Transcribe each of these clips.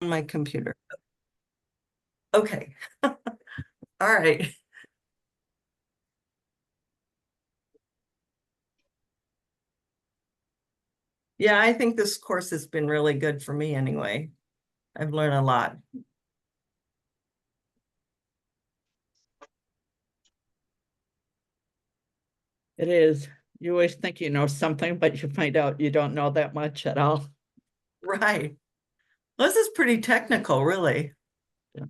my computer. Okay. All right. Yeah, I think this course has been really good for me anyway. I've learned a lot. It is. You always think you know something, but you find out you don't know that much at all. Right. This is pretty technical, really. Yeah.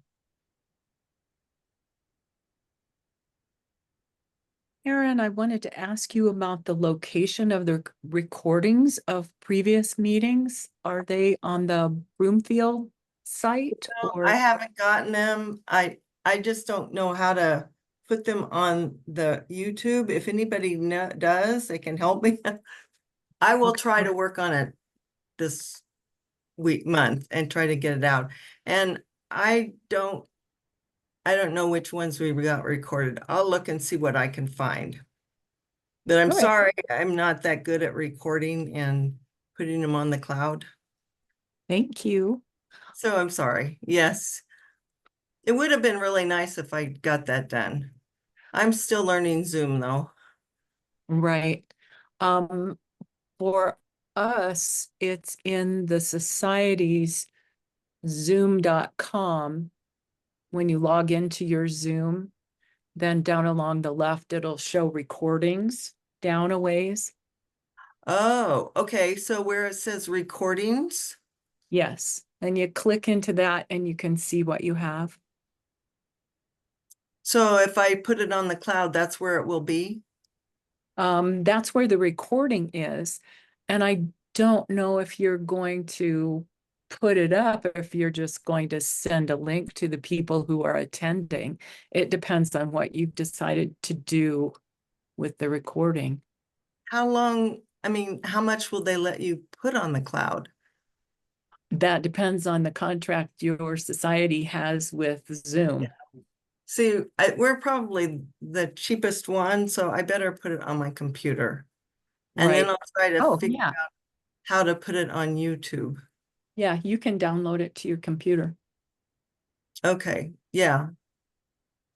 Aaron, I wanted to ask you about the location of the recordings of previous meetings. Are they on the Broomfield site No, or? I haven't gotten them. I just don't know how to put them on the YouTube. If anybody does, they can help me. I will try to work on it this month and try to get it out. And I don't know which ones we got recorded. I'll look and see what I can find. But I'm Good. sorry, I'm not that good at recording and putting them on the cloud. Thank you. So I'm sorry. Yes. It would have been really nice if I got that done. I'm still learning Zoom though. Right. Um, for us, it's in the society's zoom.com. When you log into your Zoom, then down along the left, it'll show recordings down a ways. Oh, okay. So where it says recordings, Yes. And you click into that and you can see what you have. so if I put it on the cloud, that's where it will be. That's where the recording is. And I don't know if you're going to put it up or if you're just going to send a link to the people who are attending. It depends on what you've decided to do with the recording. How long, I mean, how much will they let you put on the cloud? That depends on the contract your society has with Zoom. Yeah. See, we're probably the cheapest one, so I better put it on my computer. And then Right. I'll try to Oh, figure yeah. out how to put it on YouTube. Yeah, you can download it to your computer. Okay, yeah.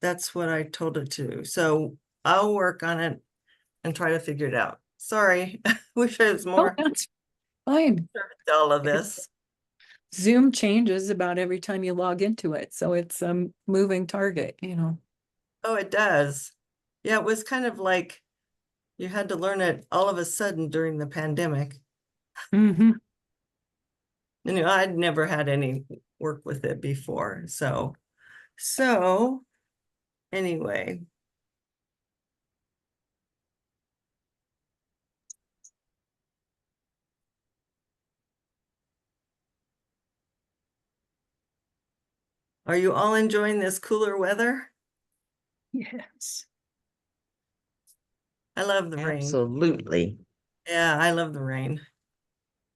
That's what I told it to. So I'll work on it and try to figure it out. Sorry, wish I was Oh, more that's fine. to all of this. Zoom changes about every time you log into it, so it's a moving target, you know. Oh, it does. Yeah, it was kind of like you had to learn it all of a sudden during the pandemic. Mm-hmm. You know, I'd never had any work with it before. So anyway. Are you all enjoying this cooler weather? Yes. I love the rain. Absolutely. Yeah, I love the rain.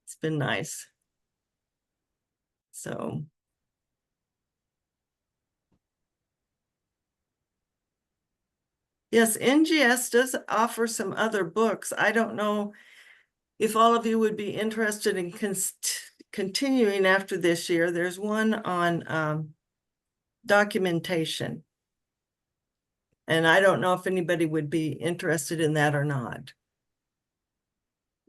It's been nice. So yes, NGS does offer some other books. I don't know if all of you would be interested in continuing after this year. There's one on documentation. And I don't know if anybody would be interested in that or not.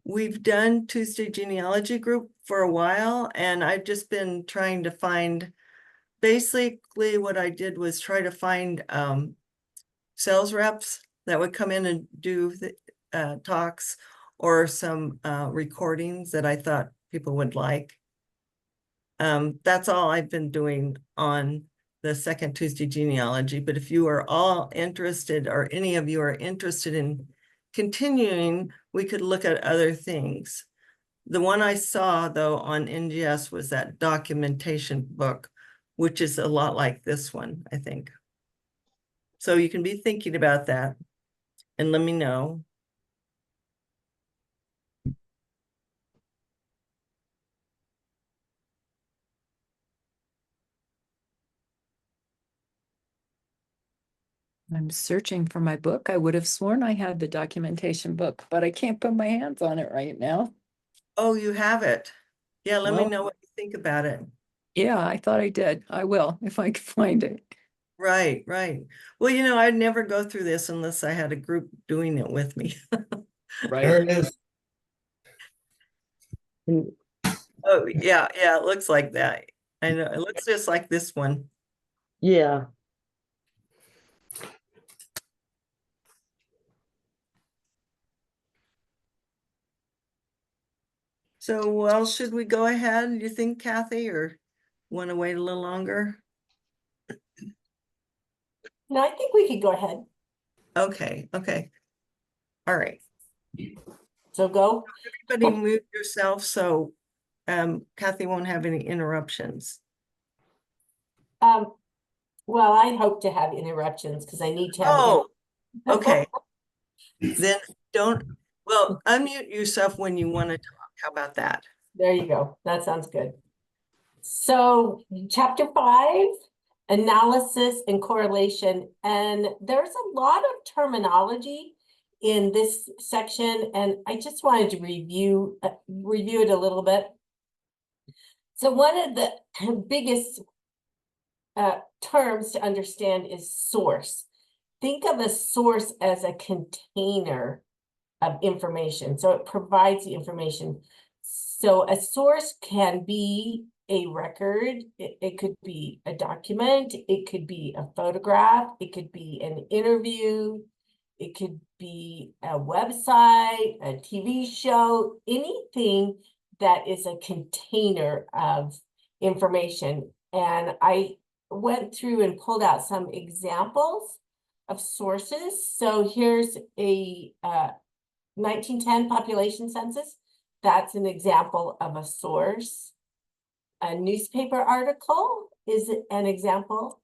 We've done Tuesday Genealogy Group for a while, and I've just been trying to find, basically what I did was try to find sales reps that would come in and do the talks or some recordings that I thought people would like. That's all I've been doing on the second Tuesday Genealogy. But if you are all interested, or any of you are interested in continuing, we could look at other things. The one I saw though on NGS was that documentation book, which is a lot like this one, I think. So you can be thinking about that and let me know. I'm searching for my book. I would have sworn I had the documentation book, but I can't put my hands on it right now. Oh, you have it. Yeah, let me Well, know what you think about it. Yeah, I thought I did. I will if I can find it. Right, right. Well, you know, I'd never go through this unless I had a group doing it with me. There it is. Oh, yeah, yeah, it looks like that. I know, it looks just like this one. Yeah. So, well, should we go ahead, do you think, Kathy, or want to wait a little longer? No, I think we could go ahead. Okay, okay. All right. So go. Everybody mute yourself so Kathy won't have any interruptions. Well, I hope to have interruptions because I need to have. Oh, okay. Then don't, well, unmute yourself when you want to talk. How about that? There you go. That sounds good. So chapter 5, analysis and correlation. And there's a lot of terminology in this section, and I just wanted to review it a little bit. So one of the biggest terms to understand is source. Think of a source as a container of information. So it provides the information. So a source can be a record, it could be a document, it could be a photograph, it could be an interview, it could be a website, a TV show, anything that is a container of information. And I went through and pulled out some examples of sources. So here's a 1910 population census. That's an example of a source. A newspaper article is an example.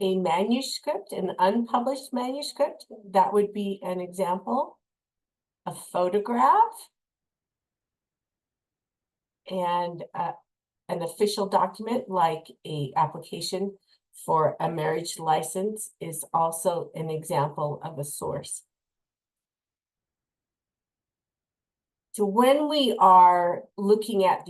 A manuscript, an unpublished manuscript, that would be an example. A photograph. And an official document like a application for a marriage license is also an example of a source. So when we are looking at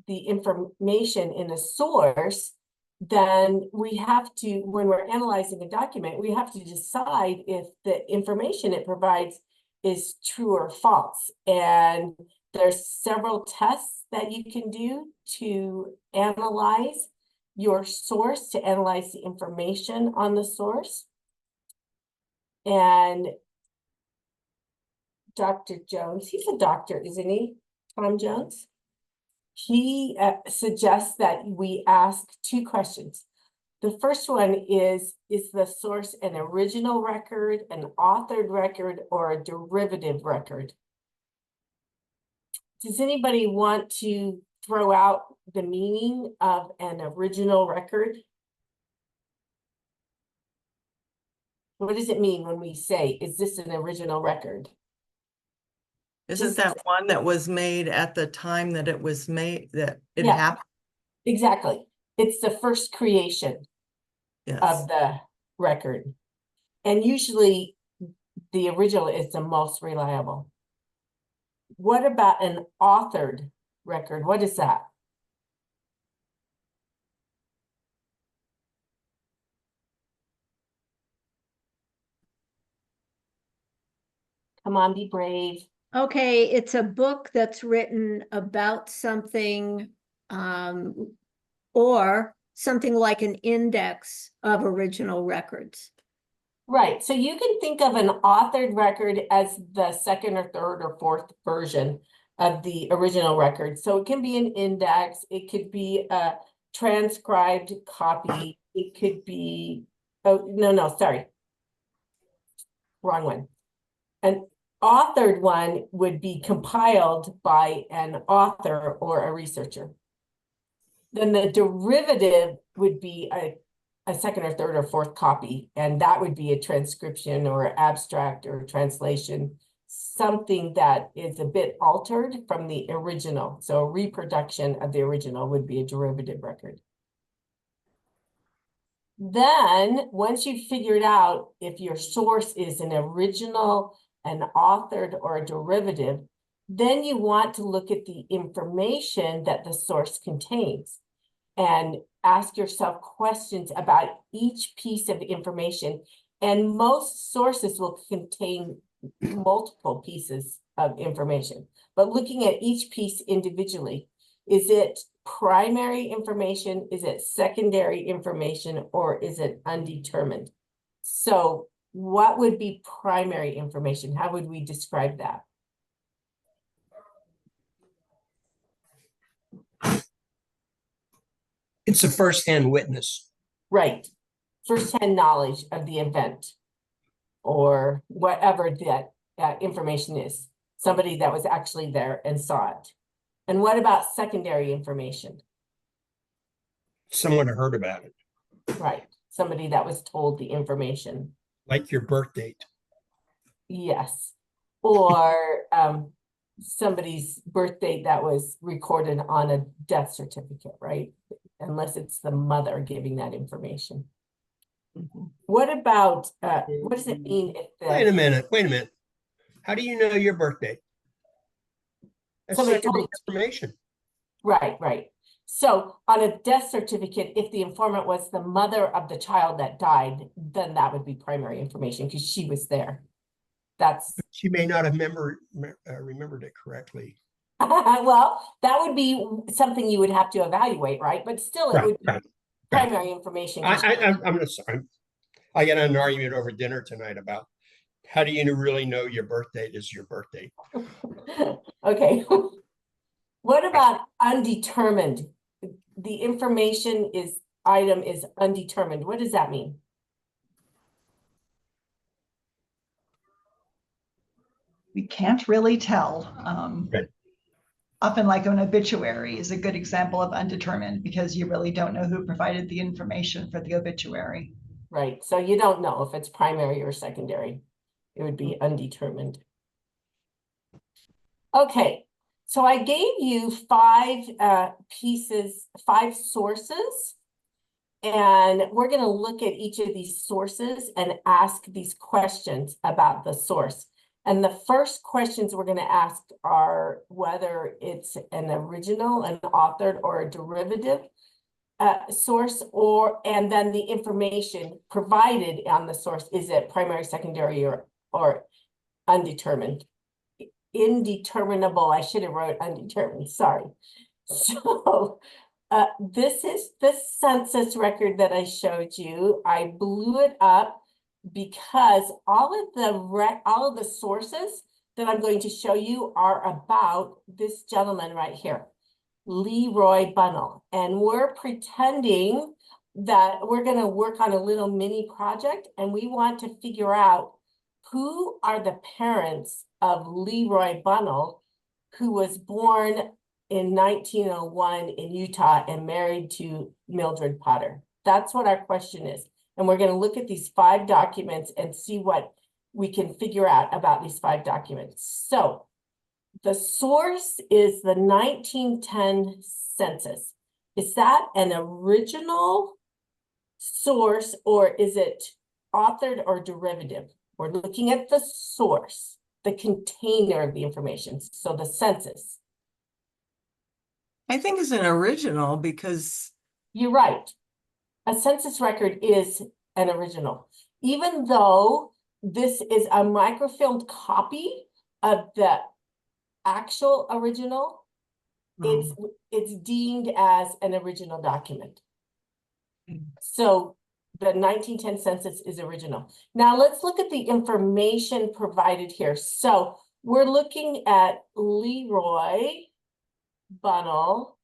the information in a source, then we have to, when we're analyzing a document, we have to decide if the information it provides is true or false. And there's several tests that you can do to analyze your source, to analyze the information on the source. And Dr. Jones, he's a doctor, isn't he? Tom Jones? He suggests that we ask 2 questions. The first one is the source an original record, an authored record, or a derivative record? Does anybody want to throw out the meaning of an original record? What does it mean when we say, is this an original record? Isn't that one that was made at the time that it was made, that it Yeah. happened? Exactly. It's the first creation Yes. of the record. And usually the original is the most reliable. What about an authored record? What is that? Come on, be brave. Okay, it's a book that's written about something, or something like an index of original records. Right, so you can think of an authored record as the second or third or fourth version of the original record. So it can be an index, it could be a transcribed copy, it could be, oh, no, sorry. Wrong one. An authored one would be compiled by an author or a researcher. Then the derivative would be a second or third or fourth copy, and that would be a transcription or abstract or translation, something that is a bit altered from the original. So a reproduction of the original would be a derivative record. Then, once you've figured out if your source is an original, an authored, or a derivative, Then you want to look at the information that the source contains and ask yourself questions about each piece of information. And most sources will contain multiple pieces of information, but looking at each piece individually, is it primary information? Is it secondary information, or is it undetermined? So what would be primary information? How would we describe that? It's a firsthand witness. Right. Firsthand knowledge of the event or whatever that information is. Somebody that was actually there and saw it. And what about secondary information? Someone heard about it, Right. Somebody that was told the information. like your birth date. Yes. Or somebody's birthday that was recorded on a death certificate, right? Unless it's the mother giving that information. What about, what does it mean if Wait a the, minute. How do you know your birth date? That's Somebody secondary told you. information. right. So on a death certificate, if the informant was the mother of the child that died, then that would be primary information because she was there. That's, She may not have remembered it correctly. well, that would be something you would have to evaluate, right? But still, it would be Right. primary information. 'cause I got in an argument over dinner tonight about how do you really know your birth date is your birth date? Okay. What about undetermined? The information item is undetermined. What does that mean? We can't really tell. Right. Often like an obituary is a good example of undetermined because you really don't know who provided the information for the obituary. Right, so you don't know if it's primary or secondary. It would be undetermined. Okay, so I gave you 5 pieces, 5 sources. And we're going to look at each of these sources and ask these questions about the source. And the first questions we're going to ask are whether it's an original, an authored, or a derivative source, and then the information provided on the source, is it primary, secondary, or undetermined? Indeterminable, I should have wrote undetermined, sorry. So this is the census record that I showed you. I blew it up because all of the sources that I'm going to show you are about this gentleman right here, Leroy Bunnell. And we're pretending that we're going to work on a little mini project, and we want to figure out who are the parents of Leroy Bunnell, who was born in 1901 in Utah and married to Mildred Potter. That's what our question is. And we're going to look at these 5 documents and see what we can figure out about these 5 documents. So the source is the 1910 census. Is that an original source, or is it authored or derivative? We're looking at the source, the container of the information. So the census. I think it's an original because You're right. A census record is an original, even though this is a microfilmed copy of the actual original. It's deemed as an original document. So the 1910 census is original. Now let's look at the information provided here. So we're looking at Leroy Bunnell.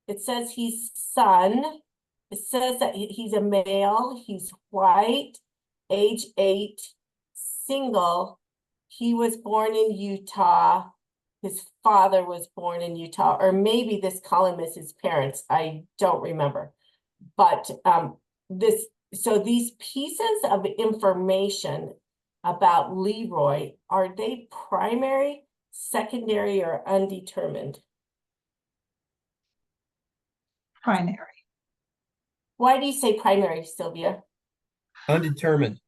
It says he's son. It says that he's a male, he's white, age 8, single. He was born in Utah. His father was born in Utah, or maybe this column is his parents. I don't remember. But so these pieces of information about Leroy, are they primary, secondary, or undetermined? Primary. Why do you say primary, Sylvia? Undetermined.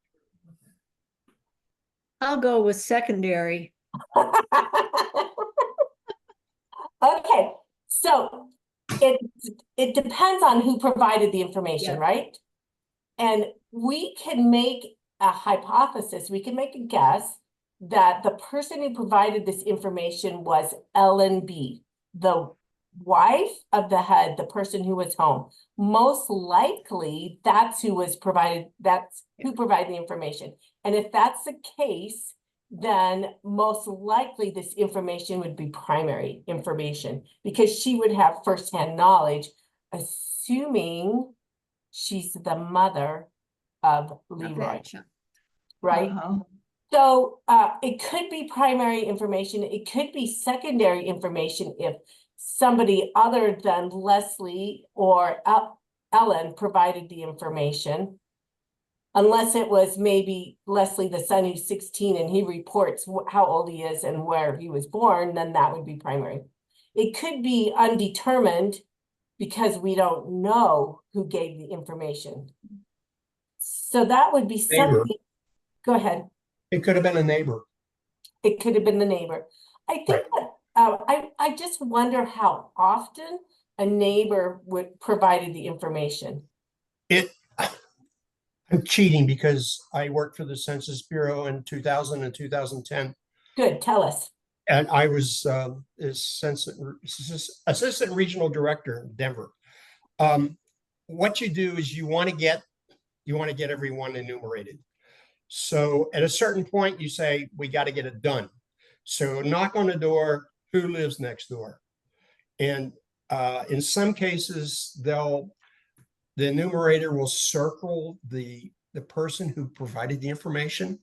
I'll go with secondary. So it depends on who provided the information, Yeah. right? And we can make a hypothesis, we can make a guess that the person who provided this information was Ellen B, the wife of the head, the person who was home. Most likely, that's who was provided, that's who provided the information. And if that's the case, then most likely this information would be primary information because she would have firsthand knowledge, assuming she's the mother of Leroy, Gotcha. right? Uh-huh. So it could be primary information. It could be secondary information if somebody other than Leslie or Ellen provided the information. Unless it was maybe Leslie, the son who's 16, and he reports how old he is and where he was born, then that would be primary. It could be undetermined because we don't know who gave the information. So that would be Neighbor. something. Go ahead. It could have been a neighbor. It could have been the neighbor. I think that I just wonder how often a neighbor would provided the information. I'm cheating because I worked for the Census Bureau in 2000 and 2010. Good, tell us. And I was assistant regional director in Denver. What you do is you want to get everyone enumerated. So at a certain point, you say, we got to get it done. So knock on the door, who lives next door? And in some cases, the enumerator will circle the person who provided the information.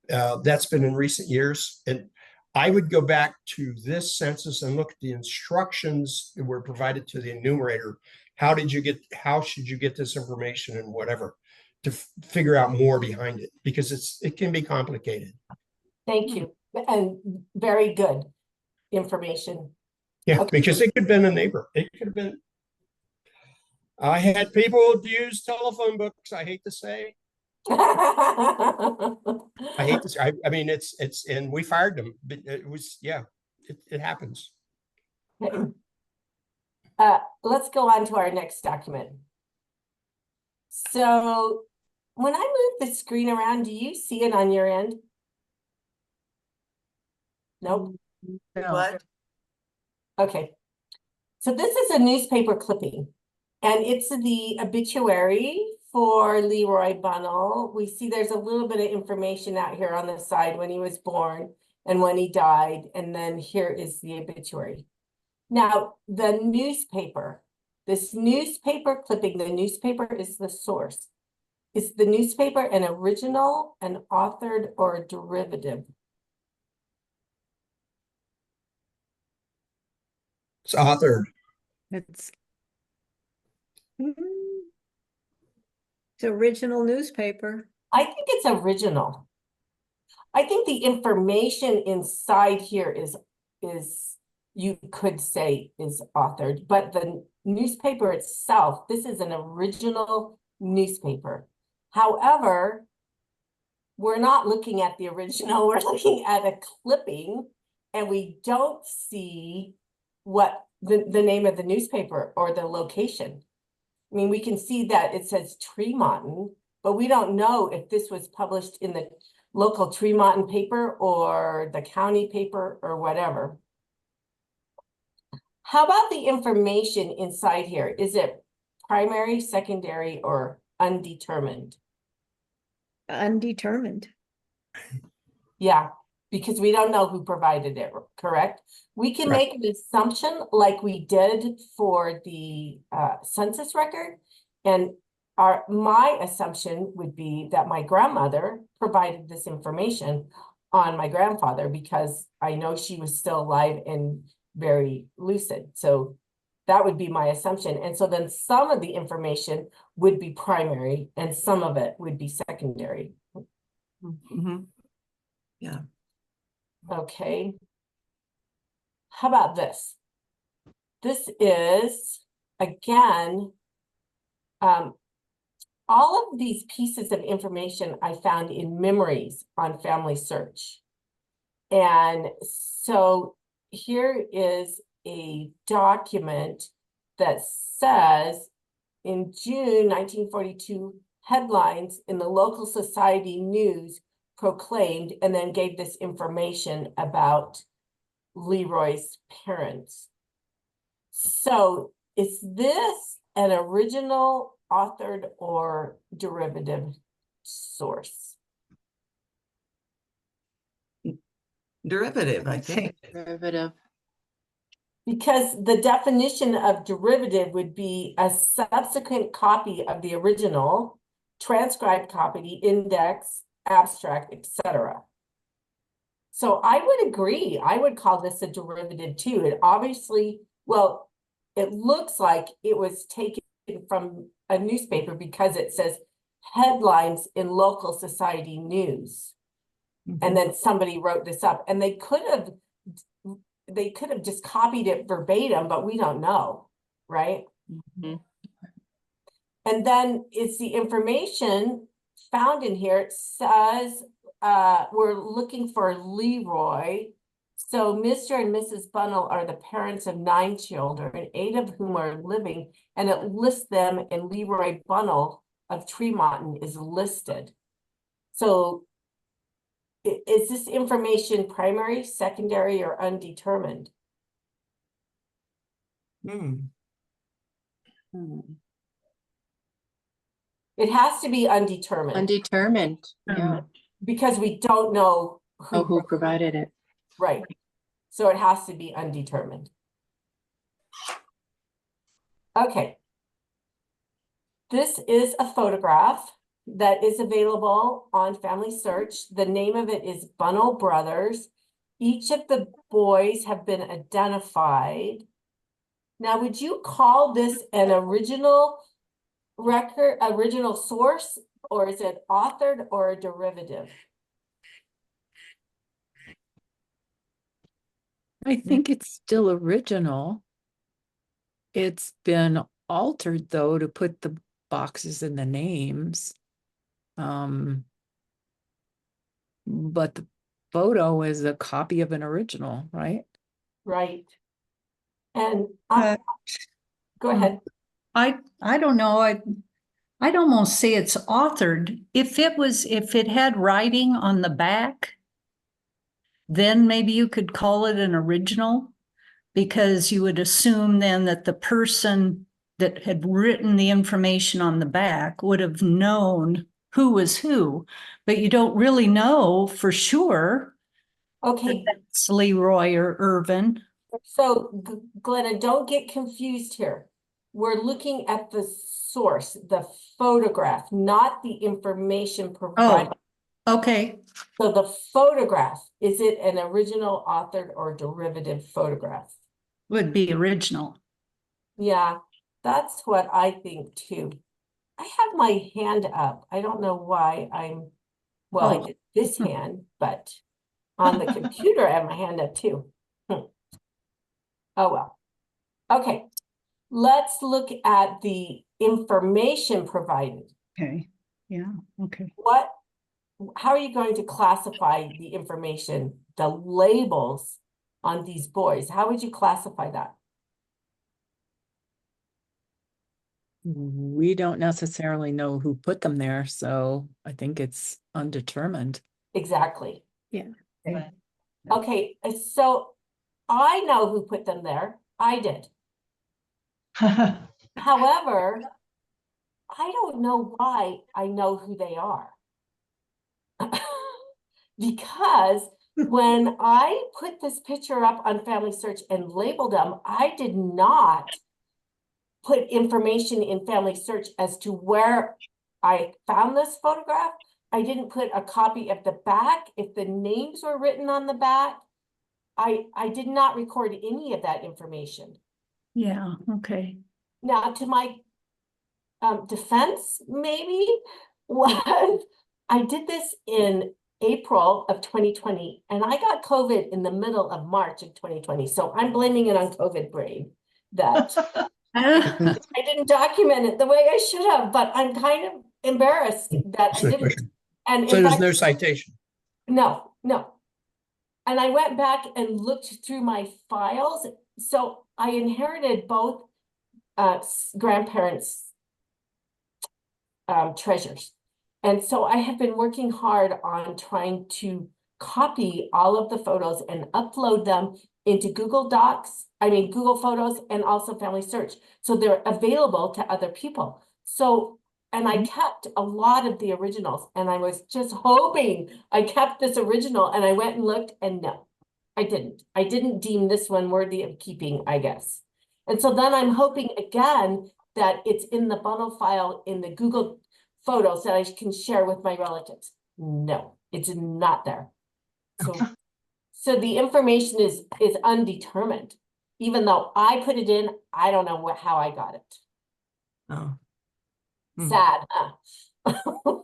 That's been in recent years. And I would go back to this census and look at the instructions that were provided to the enumerator. How should you get this information and whatever, to figure out more behind it, because it can be complicated. Thank you. And very good information. Yeah, Okay. because it could have been a neighbor. It could have been. I had people use telephone books. I hate to say. I mean, it's, and we fired them, but it was, yeah, it happens. Let's go on to our next document. So when I move the screen around, do you see it on your end? Nope. What? Okay. So this is a newspaper clipping, and it's the obituary for Leroy Bunnell. We see there's a little bit of information out here on the side when he was born and when he died, and then here is the obituary. Now, the newspaper, this newspaper clipping, the newspaper is the source. Is the newspaper an original, an authored, or a derivative? It's authored. It's It's original newspaper. I think it's original. I think the information inside here is you could say is authored, but the newspaper itself, this is an original newspaper. However, we're not looking at the original, we're looking at a clipping, and we don't see what the name of the newspaper or the location. I mean, we can see that it says Tremonton, but we don't know if this was published in the local Tremonton paper or the county paper or whatever. How about the information inside here? Is it primary, secondary, or undetermined? Undetermined. Yeah, because we don't know who provided it, correct? We can make an assumption like we did for the census record. And my assumption would be that my grandmother provided this information on my grandfather because I know she was still alive and very lucid. So that would be my assumption. And so then some of the information would be primary and some of it would be secondary. Yeah. Okay. How about this? This is, again, all of these pieces of information I found in memories on Family Search. And so here is a document that says in June 1942, headlines in the local society news proclaimed, and then gave this information about Leroy's parents. So is this an original, authored, or derivative source? Derivative, I think. Derivative. Because the definition of derivative would be a subsequent copy of the original, transcribed copy, index, abstract, etc. So I would agree. I would call this a derivative too. It obviously, well, it looks like it was taken from a newspaper because it says headlines in local society news. And then somebody wrote this up, and they could have just copied it verbatim, but we don't know, right? Mhm. And then it's the information found in here. It says we're looking for Leroy. So Mr. and Mrs. Bunnell are the parents of 9 children, 8 of whom are living, and it lists them, and Leroy Bunnell of Tremonton is listed. So is this information primary, secondary, or undetermined? Hmm. Hmm. It has to be undetermined Undetermined. Yeah. because we don't know Oh, who provided it? right. So it has to be undetermined. Okay. This is a photograph that is available on Family Search. The name of it is Bunnell Brothers. Each of the boys have been identified. Now, would you call this an original record, original source, or is it authored or a derivative? I think it's still original. It's been altered though to put the boxes and the names. But the photo is a copy of an original, right? Right. And go Hmm. ahead. I don't know, I'd almost say it's authored. If it had writing on the back, then maybe you could call it an original, because you would assume then that the person that had written the information on the back would have known who was who, but you don't really know for sure that Okay, that's Leroy or Irvin. so Glenna, don't get confused here. We're looking at the source, the photograph, not the information provided. Okay, So the photograph, is it an original, authored, or derivative photograph? would be original. Yeah, that's what I think too. I have my hand up. I don't know why I'm, well, I Oh. did this hand, but on the computer, I have my hand up too. Oh, well. Okay, let's look at the information provided. Okay, yeah, okay. How are you going to classify the information, the labels on these boys? How would you classify that? We don't necessarily know who put them there, so I think it's undetermined. Exactly. Yeah. Okay, so I know who put them there. I did. However, I don't know why I know who they are. Because when I put this picture up on Family Search and labeled them, I did not put information in Family Search as to where I found this photograph. I didn't put a copy of the back. If the names were written on the back, I did not record any of that information. Yeah, okay. Now, to my defense, maybe, was I did this in April of 2020, and I got COVID in the middle of March of 2020. So I'm blaming it on COVID brain that I didn't document it the way I should have, but I'm kind of embarrassed that I didn't. And So in there's fact, no citation. no. And I went back and looked through my files, so I inherited both grandparents' treasures. And so I have been working hard on trying to copy all of the photos and upload them into Google Docs, Google Photos, and also Family Search. So they're available to other people. So, and I kept a lot of the originals, and I was just hoping I kept this original, and I went and looked, and no, I didn't. I didn't deem this one worthy of keeping, I guess. And so then I'm hoping again that it's in the bundle file in the Google Photos that I can share with my relatives. No, it's not there. So the information is undetermined. Even though I put it in, I don't know how I got it. Oh, Sad, huh?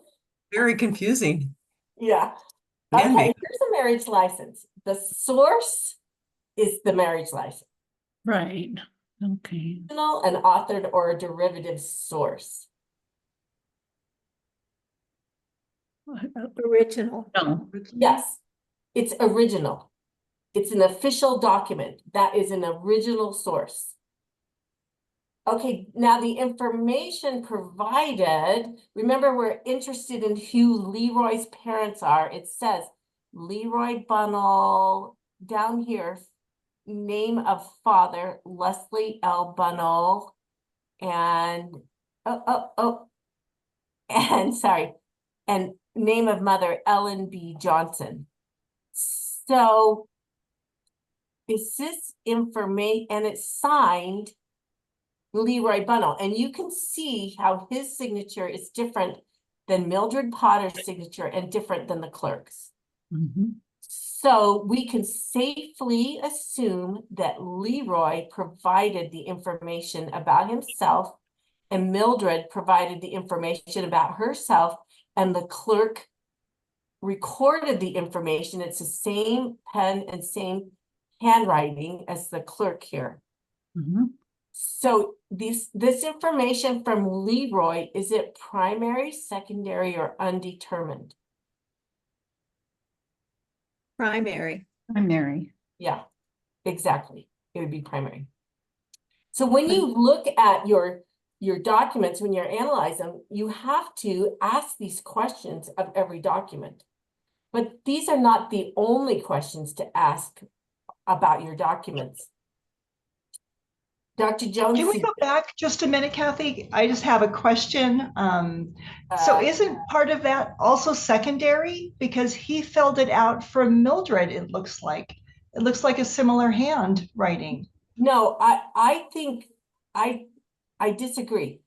very confusing. Yeah. Can Okay, be. here's a marriage license. The source is the marriage license. Right. Okay. An authored or a derivative source. Original. No. Yes, it's original. It's an official document. That is an original source. Okay, now the information provided, remember we're interested in who Leroy's parents are. It says Leroy Bunnell down here, name of father, Leslie L. Bunnell, and and sorry, and name of mother, Ellen B. Johnson. So is this information, and it's signed Leroy Bunnell, and you can see how his signature is different than Mildred Potter's signature and different than the clerk's. Mhm. So we can safely assume that Leroy provided the information about himself and Mildred provided the information about herself, and the clerk recorded the information. It's the same pen and same handwriting as the clerk here. Mhm. So this information from Leroy, is it primary, secondary, or undetermined? Primary. Primary. Yeah, exactly. It would be primary. So when you look at your documents, when you're analyzing them, you have to ask these questions of every document. But these are not the only questions to ask about your documents. Dr. Jones. Can we go back just a minute, Kathy? I just have a question. So isn't part of that also secondary? Because he filled it out for Mildred, it looks like. It looks like a similar handwriting. No, I think I disagree.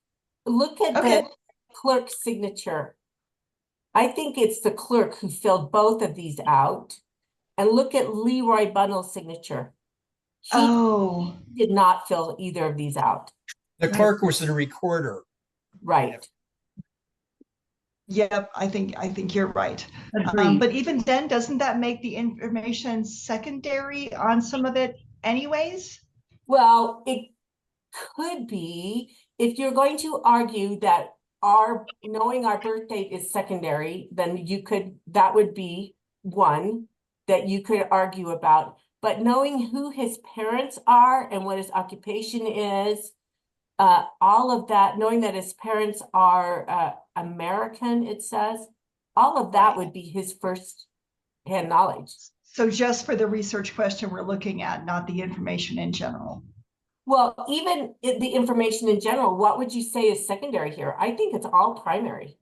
Look at the clerk's signature. I think it's the clerk who filled both of these out. And look at Leroy Bunnell's signature. He did not fill either of these out. The clerk was the recorder. Right. Yep, I think you're right. But even then, doesn't that make the information secondary on some of it anyways? Well, it could be, if you're going to argue that knowing our birth date is secondary, then that would be one that you could argue about. But knowing who his parents are and what his occupation is, all of that, knowing that his parents are American, it says, all of that would be his first-hand knowledge. So just for the research question we're looking at, not the information in general. Well, even the information in general, what would you say is secondary here? I think it's all primary.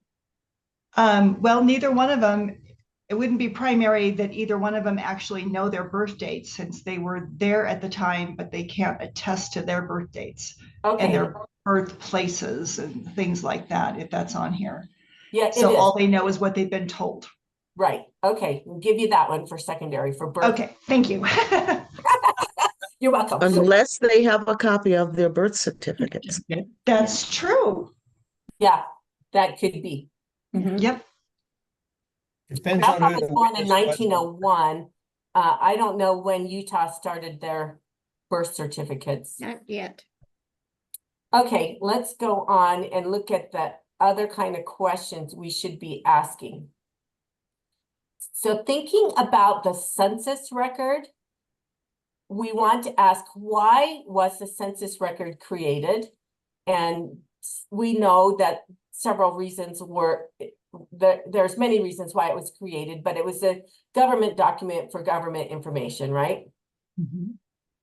Well, neither one of them, it wouldn't be primary that either one of them actually know their birth dates, since they were there at the time, but they can't attest to their birth dates and their birthplaces and things like that, if that's on here. Yeah, so all they know is what they've been told. Right. Okay, we'll give you that one for secondary for birth. Okay, thank you. You're welcome. Unless they have a copy of their birth certificates. That's true. Yeah, that could be. Yep. Depends I on was who the born in witness was. 1901. I don't know when Utah started their birth certificates. Not yet. Okay, let's go on and look at the other kind of questions we should be asking. So thinking about the census record, we want to ask, why was the census record created? And we know that several reasons were, there's many reasons why it was created, but it was a government document for government information, right? Mhm.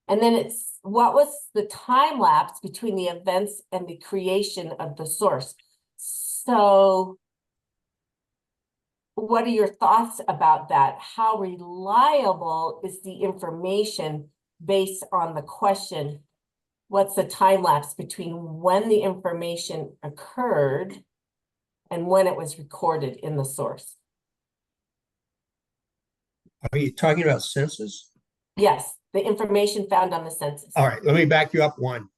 And then it's, what was the time lapse between the events and the creation of the source? So what are your thoughts about that? How reliable is the information based on the question? What's the time lapse between when the information occurred and when it was recorded in the source? Are you talking about census? Yes, the information found on the census. All right, let me back you up one.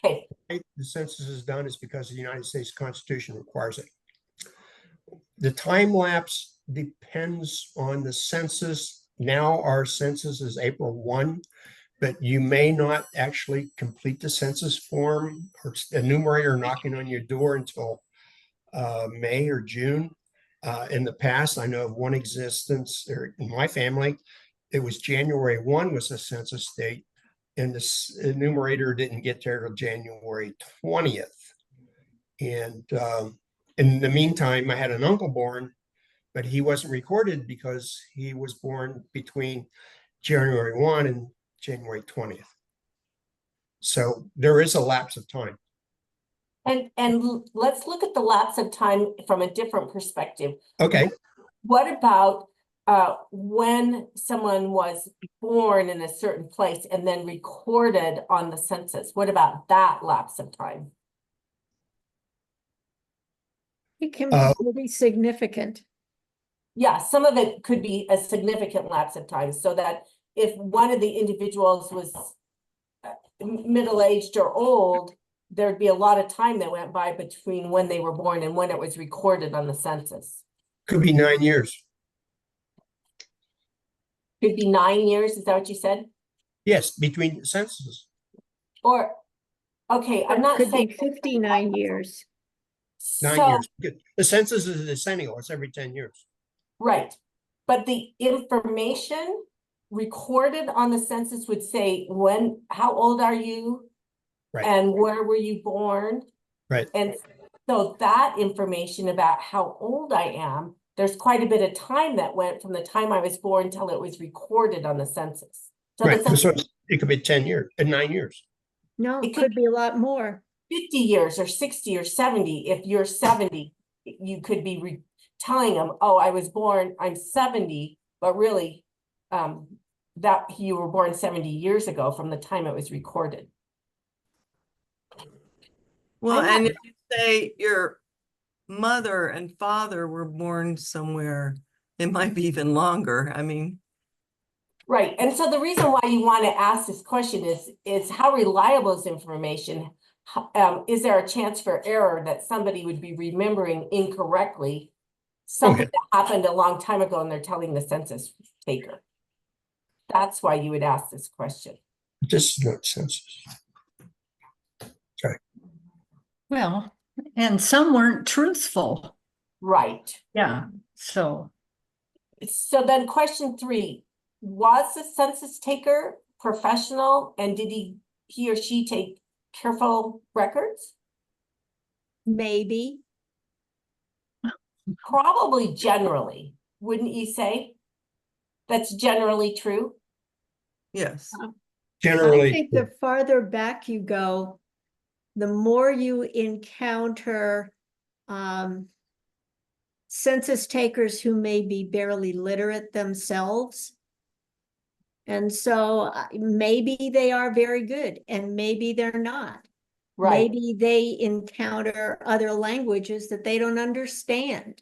Okay, The census is done is because the United States Constitution requires it. The time lapse depends on the census. Now our census is April 1, but you may not actually complete the census form or enumerator knocking on your door until May or June. In the past, I know of one existence in my family. It was January 1 was the census date, and the enumerator didn't get there till January 20th. And in the meantime, I had an uncle born, but he wasn't recorded because he was born between January 1 and January 20th. So there is a lapse of time. and let's look at the lapse of time from a different perspective. Okay. What about when someone was born in a certain place and then recorded on the census? What about that lapse of time? It can be really significant. Yeah, some of it could be a significant lapse of time, so that if one of the individuals was middle-aged or old, there'd be a lot of time that went by between when they were born and when it was recorded on the census. Could be 9 years. Could be 9 years, is that what you said? Yes, between censuses. Or, okay, I'm not Could be saying. 59 years. 9 So, years. Good. The census is a decennial. It's every 10 years. right, but the information recorded on the census would say when, how old are you? Right. And where were you born? Right. And so that information about how old I am, there's quite a bit of time that went from the time I was born till it was recorded on the census. So Right. the So it could be 10 years and 9 years. No, It it could could be a lot more. 50 years or 60 or 70. If you're 70, you could be telling them, oh, I was born, I'm 70, but really that you were born 70 years ago from the time it was recorded. Well, I'm not- and if you say your mother and father were born somewhere, it might be even longer. I mean, Right, and so the reason why you want to ask this question is how reliable is information? Is there a chance for error that somebody would be remembering incorrectly something Okay. that happened a long time ago and they're telling the census taker? That's why you would ask this question. This is not census. Well, and some weren't truthful. Right. Yeah, so. So then question 3, was the census taker professional and did he or she take careful records? Maybe. Probably generally, wouldn't you say? That's generally true. yes. I Generally, think the farther back you go, the more you encounter census takers who may be barely literate themselves. And so maybe they are very good and maybe they're not. Right, Maybe they encounter other languages that they don't understand.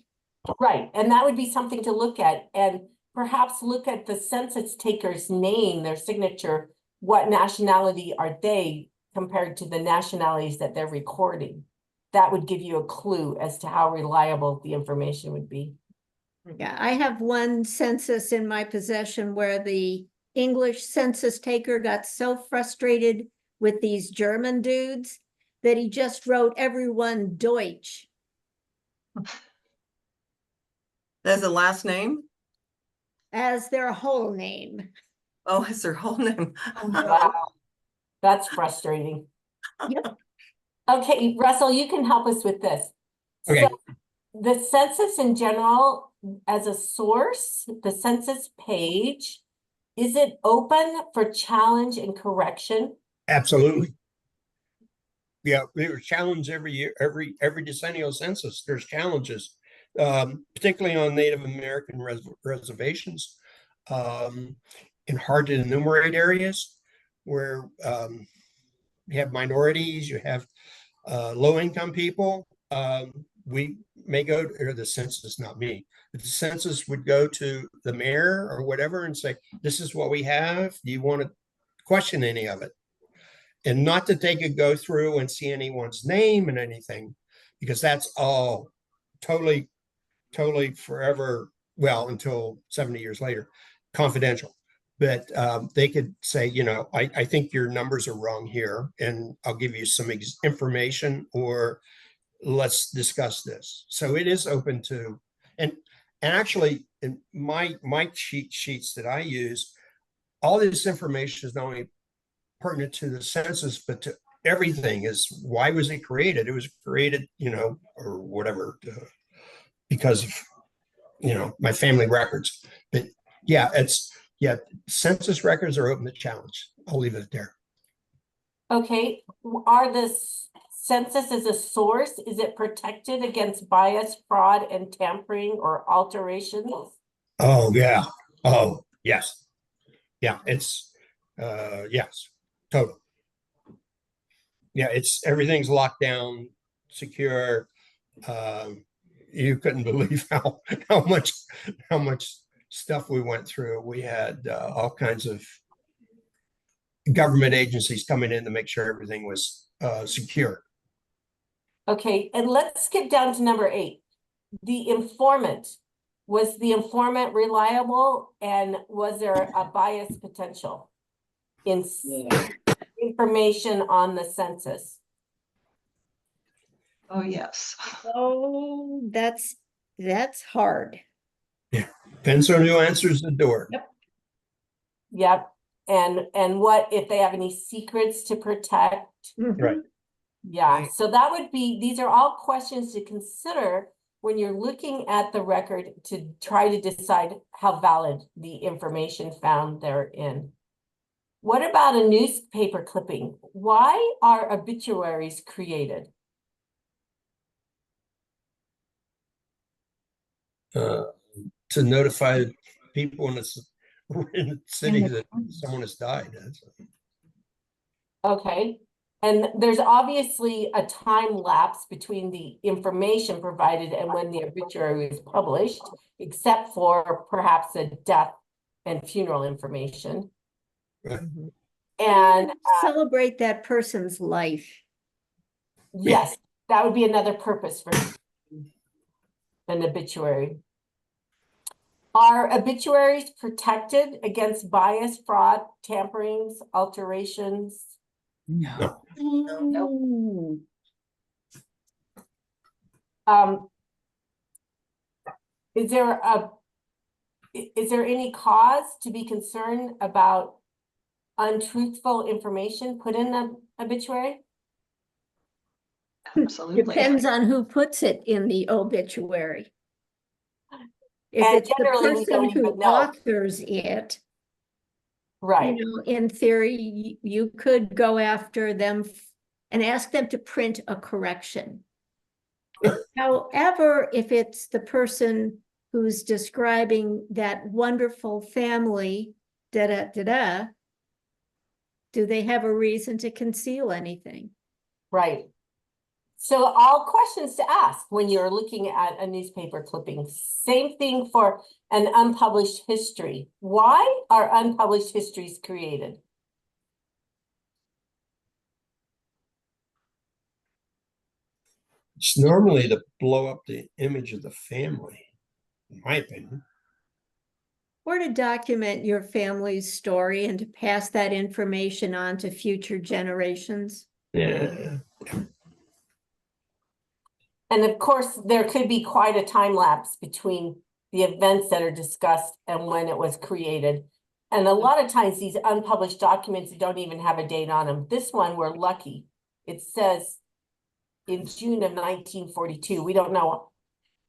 right. And that would be something to look at and perhaps look at the census taker's name, their signature. What nationality are they compared to the nationalities that they're recording? That would give you a clue as to how reliable the information would be. Yeah, I have one census in my possession where the English census taker got so frustrated with these German dudes that he just wrote everyone Deutsch. That's the last name? As their whole name. Oh, it's their whole name. Wow, that's frustrating. Yep. Okay, Russell, you can help us with this. Okay. So the census in general, as a source, the census page, is it open for challenge and correction? Absolutely. Yeah, there's challenge every year, every decennial census, there's challenges, particularly on Native American reservations, in hard to enumerate areas where you have minorities, you have low-income people. We may go, or the census, not me, but the census would go to the mayor or whatever and say, this is what we have. Do you want to question any of it? And not that they could go through and see anyone's name and anything, because that's all totally forever, well, until 70 years later, confidential. But they could say, you know, I think your numbers are wrong here, and I'll give you some information, or let's discuss this. So it is open to, and actually in my cheat sheets that I use, all this information is not only pertinent to the census, but to everything. Is why was it created? It was created, you know, or whatever, because of, you know, my family records. But yeah, census records are open to challenge. I'll leave it there. Okay, are the census as a source, is it protected against bias, fraud, and tampering or alterations? Oh yeah. Oh yes. Yeah, it's yes, total. Yeah, it's everything's locked down, secure. You couldn't believe how much stuff we went through. We had all kinds of government agencies coming in to make sure everything was secure. Okay, and let's skip down to number 8. The informant. Was the informant reliable, and was there a bias potential in information on the census? Oh, yes. Oh, that's hard. Depends on who answers the door. Yep. And what if they have any secrets to protect? Right. Yeah, so that would be, these are all questions to consider when you're looking at the record to try to decide how valid the information found therein. What about a newspaper clipping? Why are obituaries created? To notify people in the city that someone has died. Okay, and there's obviously a time lapse between the information provided and when the obituary was published, except for perhaps a death and funeral information. Right. And Celebrate that person's life. yes, that would be another purpose for an obituary. Are obituaries protected against bias, fraud, tamperings, alterations? No. Nope. Is there any cause to be concerned about untruthful information put in the obituary? Absolutely. Depends on who puts it in the obituary. If And it's the generally we don't person who even know. authors it, Right. you know, in theory, you could go after them and ask them to print a correction. However, if it's the person who's describing that wonderful family, do they have a reason to conceal anything? Right. So all questions to ask when you're looking at a newspaper clipping. Same thing for an unpublished history. Why are unpublished histories created? It's normally to blow up the image of the family, in my opinion. Or to document your family's story and to pass that information on to future generations. Yeah. And of course, there could be quite a time lapse between the events that are discussed and when it was created. And a lot of times these unpublished documents don't even have a date on them. This one, we're lucky. It says in June of 1942. We don't know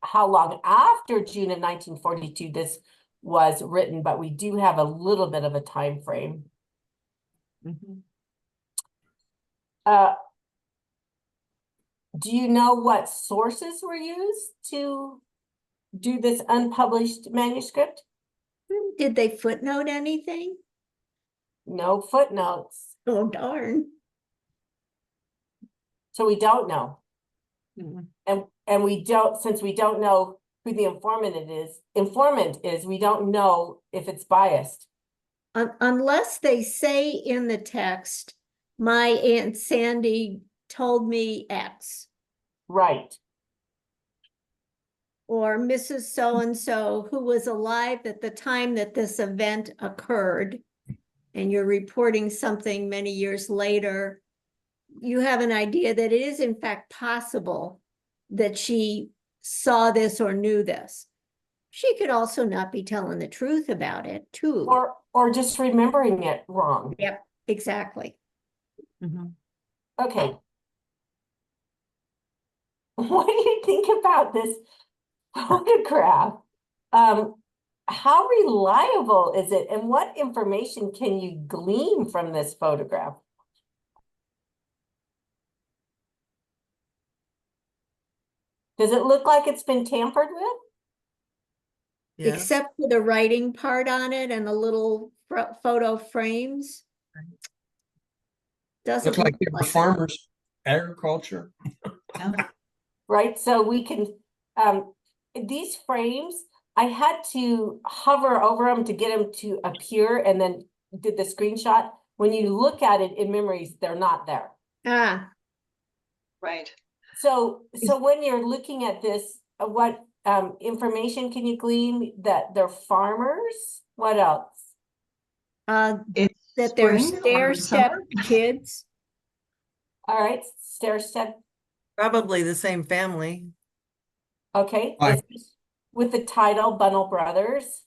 how long after June of 1942 this was written, but we do have a little bit of a time frame. Mhm. Do you know what sources were used to do this unpublished manuscript? Did they footnote anything? No footnotes. Oh, darn. So we don't know. Mhm. And we don't, since we don't know who the informant is, we don't know if it's biased. Unless they say in the text, my Aunt Sandy told me X, Right. or Mrs. So-and-so who was alive at the time that this event occurred, and you're reporting something many years later, you have an idea that it is in fact possible that she saw this or knew this. She could also not be telling the truth about it too. Or just remembering it wrong. Yep, exactly. Mhm. Okay. What do you think about this photograph? How reliable is it, and what information can you glean from this photograph? Does it look like it's been tampered with? Yeah. Except for the writing part on it and the little photo frames. Doesn't Look like look they were like it. farmers, agriculture. Right, so we can, these frames, I had to hover over them to get them to appear and then did the screenshot. When you look at it in memories, they're not there. Ah, Right. So when you're looking at this, what information can you glean? That they're farmers? What else? It's that they're spring or stair-step summer. kids. All right, stair step. Probably the same family. Okay, Why? with the title Bunnell Brothers.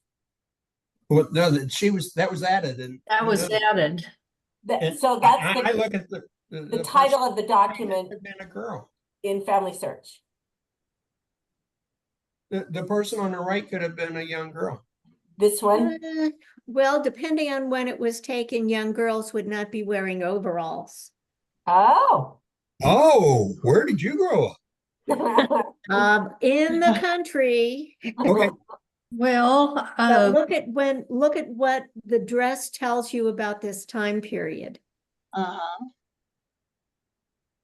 Well, no, that was added, and That was added. So that's I look at the title of the document person and a girl. in Family Search. The person on the right could have been a young girl. This one, Well, depending on when it was taken, young girls would not be wearing overalls. oh. Oh, where did you grow up? In the country. Okay. Well, But look at what the dress tells you about this time period.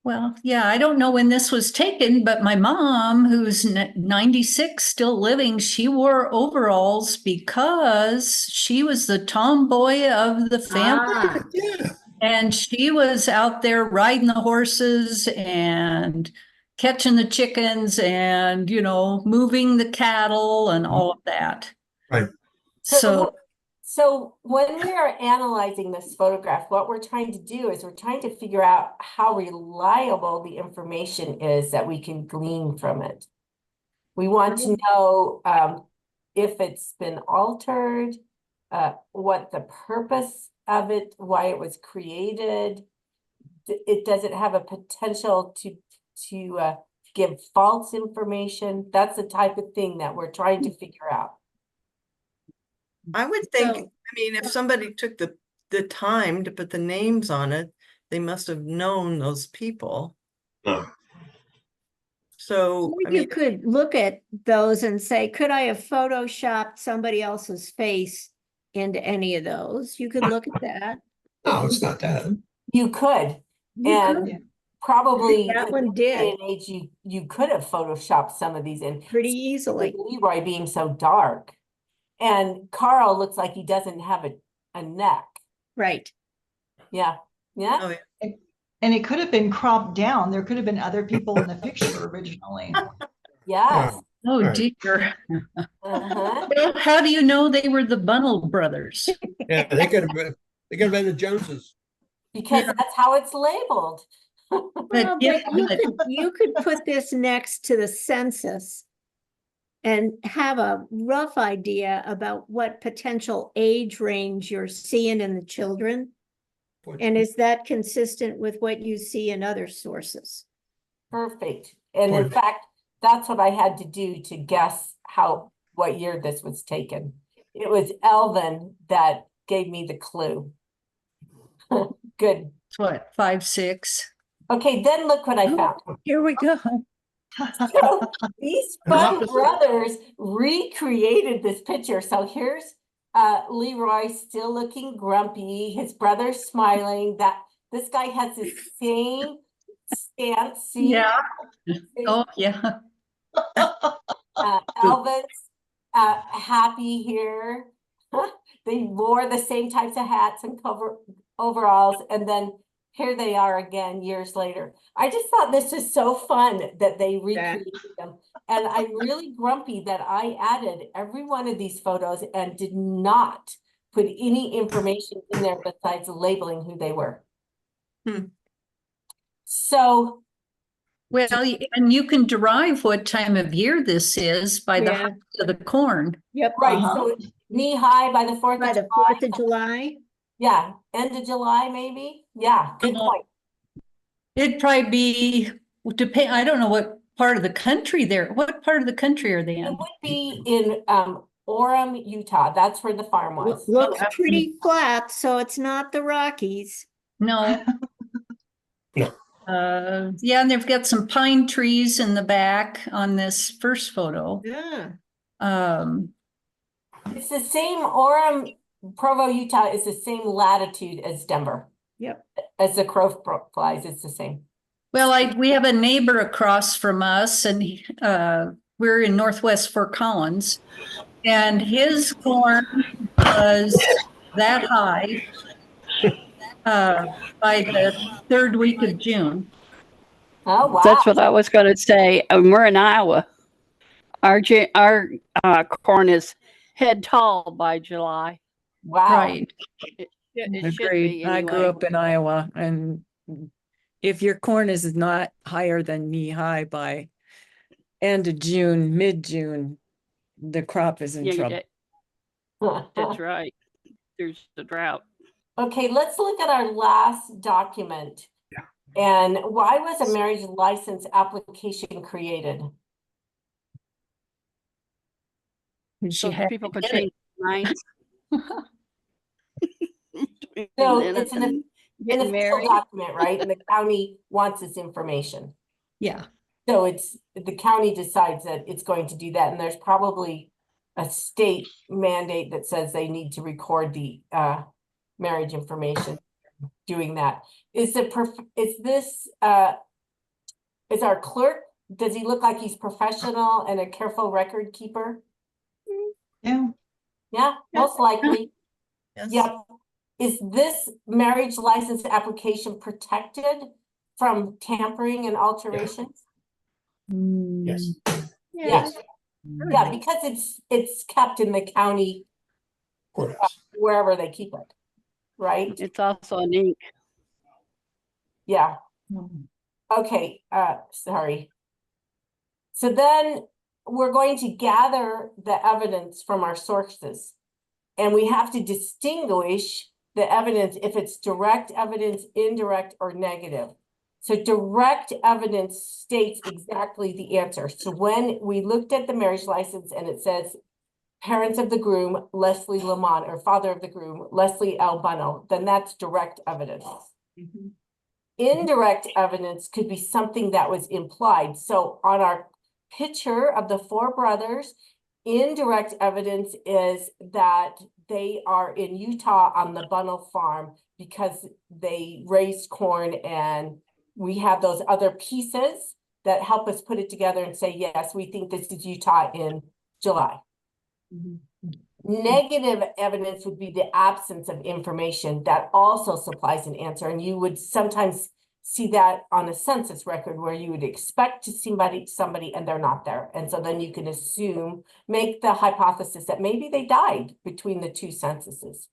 well, yeah, I don't know when this was taken, but my mom, who's 96, still living, she wore overalls because she was the tomboy of the family. Ah, Yeah. And she was out there riding the horses and catching the chickens and, moving the cattle and all of that. Right. So when we are analyzing this photograph, what we're trying to do is we're trying to figure out how reliable the information is that we can glean from it. We want to know if it's been altered, what the purpose of it, why it was created. Does it have a potential to give false information? That's the type of thing that we're trying to figure out. I would think, So- I mean, if somebody took the time to put the names on it, they must have known those people. So, I you mean, could look at those and say, could I have photoshopped somebody else's face into any of those? You could look at that. No, it's not that. You could, You and could. probably That in one this day did and age, you could have photoshopped some of these in. pretty easily. With Leroy being so dark, and Carl looks like he doesn't have a neck. Right. Yeah, yeah. oh, yeah. And it could have been cropped down. There could have been other people in the picture originally. Yes. Oh, Right. dear. Uh-huh. Well, how do you know they were the Bunnell brothers? Yeah, they could have been the Joneses. Because that's how it's labeled. Well, yeah, but you could put this next to the census and have a rough idea about what potential age range you're seeing in the children? And is that consistent with what you see in other sources? Perfect. And in Perfect. fact, that's what I had to do to guess what year this was taken. It was Elvin that gave me the clue. Good. It's what, 5, 6? Okay, then look what I found. Here we go. So these fun brothers recreated this picture. So here's Leroy still looking grumpy, his brother's smiling. This guy has the same stance. See? Yeah. See? Oh, yeah. Elvis happy here. They wore the same types of hats and overalls, and then here they are again years later. I just thought this was so fun that they recreated them. And I'm really grumpy that I added every one of these photos and did not put any information in there besides labeling who they were. So Well, and you can derive what time of year this is by the Yeah. height of the corn. Yep. right, so knee high by the 4th By of the July. 4th of July. Yeah, end of July, maybe. Yeah, good point. It'd probably be, I don't know what part of the country what part of the country are they It in? would be in Orem, Utah. That's where the farm was. Looks pretty flat, so it's not the Rockies. No. No. Yeah, and they've got some pine trees in the back on this first photo. Yeah. It's the same Orem, Provo, Utah is the same latitude as Denver. Yep. As the crow flies, it's the same. Well, we have a neighbor across from us, and we're in Northwest Fort Collins, and his corn was that high by the 3rd week of June. Oh, wow. That's what I was going to say. We're in Iowa. Our corn is head tall by July. Wow. Right. It should Agreed. be I grew anyway. up in Iowa, and if your corn is not higher than knee high by end of June, mid-June, the crop is in Yeah, trouble. that's right. There's the drought. Okay, let's look at our last document. Yeah. And why was a marriage license application created? So people could change their minds. So And it's then an official married. document, right? And the county wants this information. Yeah. So it's the county decides that it's going to do that, and there's probably a state mandate that says they need to record the marriage information. Doing that is our clerk? Does he look like he's professional and a careful record keeper? Yeah. Yeah, most likely. Yes. Yep. Is this marriage license application protected from tampering and alterations? Yes. Yes. Yeah, because it's kept in the county, Courthouse. wherever they keep it, right? It's also an ink. Yeah. Okay, sorry. So then we're going to gather the evidence from our sources. And we have to distinguish the evidence if it's direct evidence, indirect, or negative. So direct evidence states exactly the answer. So when we looked at the marriage license and it says parents of the groom, Leslie Lamont, or father of the groom, Leslie L. Bunnell, then that's direct evidence. Indirect evidence could be something that was implied. So on our picture of the 4 brothers, indirect evidence is that they are in Utah on the Bunnell farm because they raised corn, and we have those other pieces that help us put it together and say, yes, we think this is Utah in July. Negative evidence would be the absence of information that also supplies an answer. And you would sometimes see that on a census record where you would expect to see somebody and they're not there. And so then you can assume, make the hypothesis that maybe they died between the 2 censuses.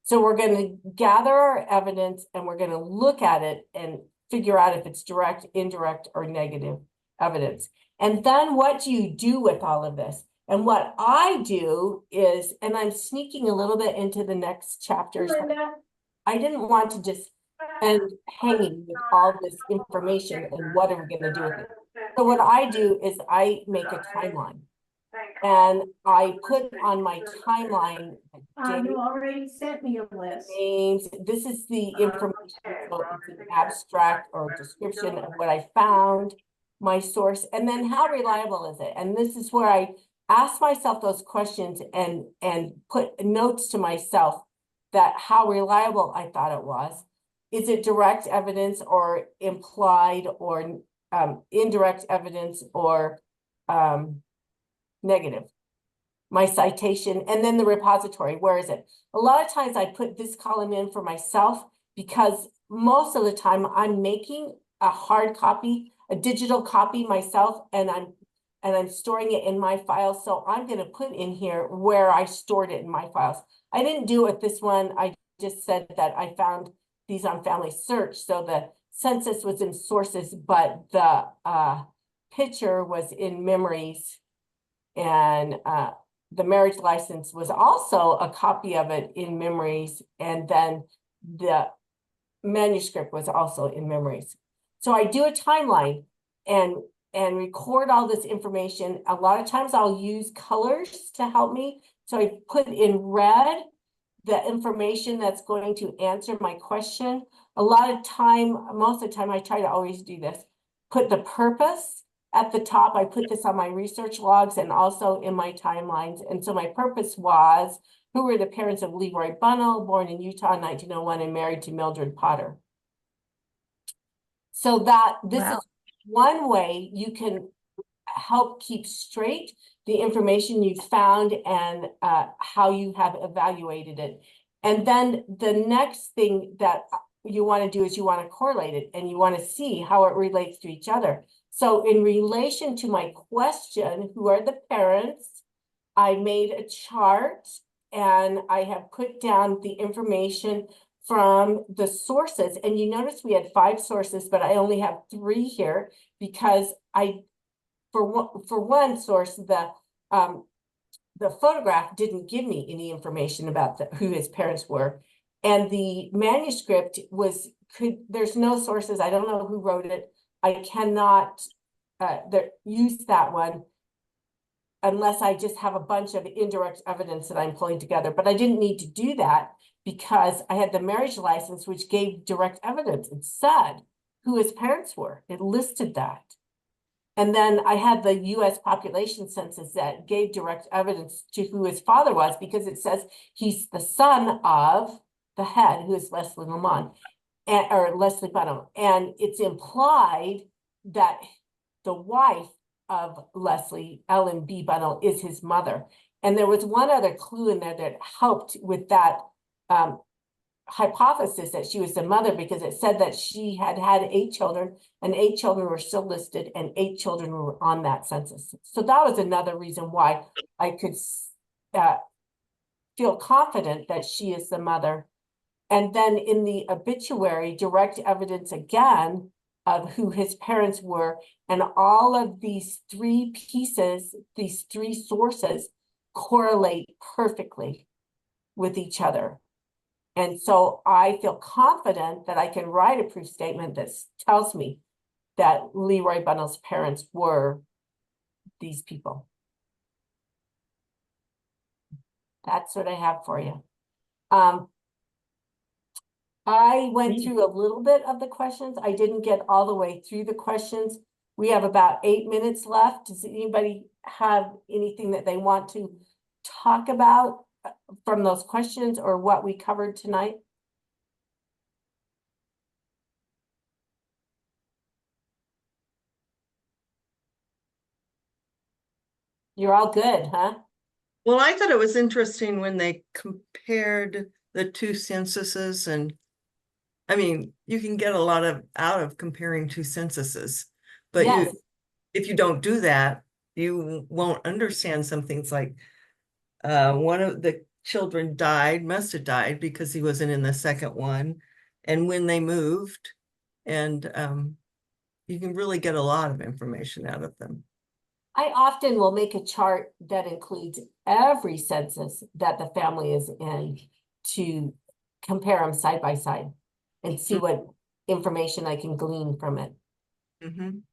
So we're going to gather our evidence and we're going to look at it and figure out if it's direct, indirect, or negative evidence. And then what do you do with all of this? And what I do is, and I'm sneaking a little bit into the next chapters. I didn't want to just end hanging with all this information and what are we going to do with it. So what I do is I make a timeline. And I put on my timeline You already sent me a list. names. This is the information. So it's an abstract or description of what I found, my source, and then how reliable is it? And this is where I ask myself those questions and put notes to myself that how reliable I thought it was. Is it direct evidence or implied or indirect evidence or negative? My citation, and then the repository, where is it? A lot of times I put this column in for myself because most of the time I'm making a hard copy, a digital copy myself, and I'm storing it in my files. So I'm going to put in here where I stored it in my files. I didn't do it with this one. I just said that I found these on Family Search. So the census was in sources, but the picture was in memories, and the marriage license was also a copy of it in memories, and then the manuscript was also in memories. So I do a timeline and record all this information. A lot of times I'll use colors to help me. So I put in red the information that's going to answer my question. A lot of time, most of the time, I try to always do this. Put the purpose at the top. I put this on my research logs and also in my timelines. And so my purpose was, who were the parents of Leroy Bunnell, born in Utah in 1901 and married to Mildred Potter. So that this is one way you can help keep straight the information you've found and how you have evaluated it. And then the next thing that you want to do is you want to correlate it and you want to see how it relates to each other. So in relation to my question, who are the parents, I made a chart and I have put down the information from the sources. And you notice we had 5 sources, but I only have 3 here because for one source, the photograph didn't give me any information about who his parents were. And the manuscript there's no sources. I don't know who wrote it. I cannot use that one unless I just have a bunch of indirect evidence that I'm pulling together. But I didn't need to do that because I had the marriage license, which gave direct evidence. It said who his parents were. It listed that. And then I had the US population census that gave direct evidence to who his father was, because it says he's the son of the head, who is Leslie Lamont, or Leslie Bunnell. And it's implied that the wife of Leslie, Ellen B. Bunnell, is his mother. And there was one other clue in there that helped with that hypothesis that she was the mother, because it said that she had 8 children and 8 children were still listed and 8 children were on that census. So that was another reason why I could feel confident that she is the mother. And then in the obituary, direct evidence again of who his parents were. And all of these 3 pieces, these 3 sources correlate perfectly with each other. And so I feel confident that I can write a proof statement that tells me that Leroy Bunnell's parents were these people. That's what I have for you. I went through a little bit of the questions. I didn't get all the way through the questions. We have about 8 minutes left. Does anybody have anything that they want to talk about from those questions or what we covered tonight? You're all good, huh? Well, I thought it was interesting when they compared the 2 censuses, and I mean, you can get a lot out of comparing 2 censuses, but Yes. if you don't do that, you won't understand some things like one of the children must have died because he wasn't in the second one, and when they moved, and you can really get a lot of information out of them. I often will make a chart that includes every census that the family is in to compare them side by side and see what information I can glean from it. Mhm.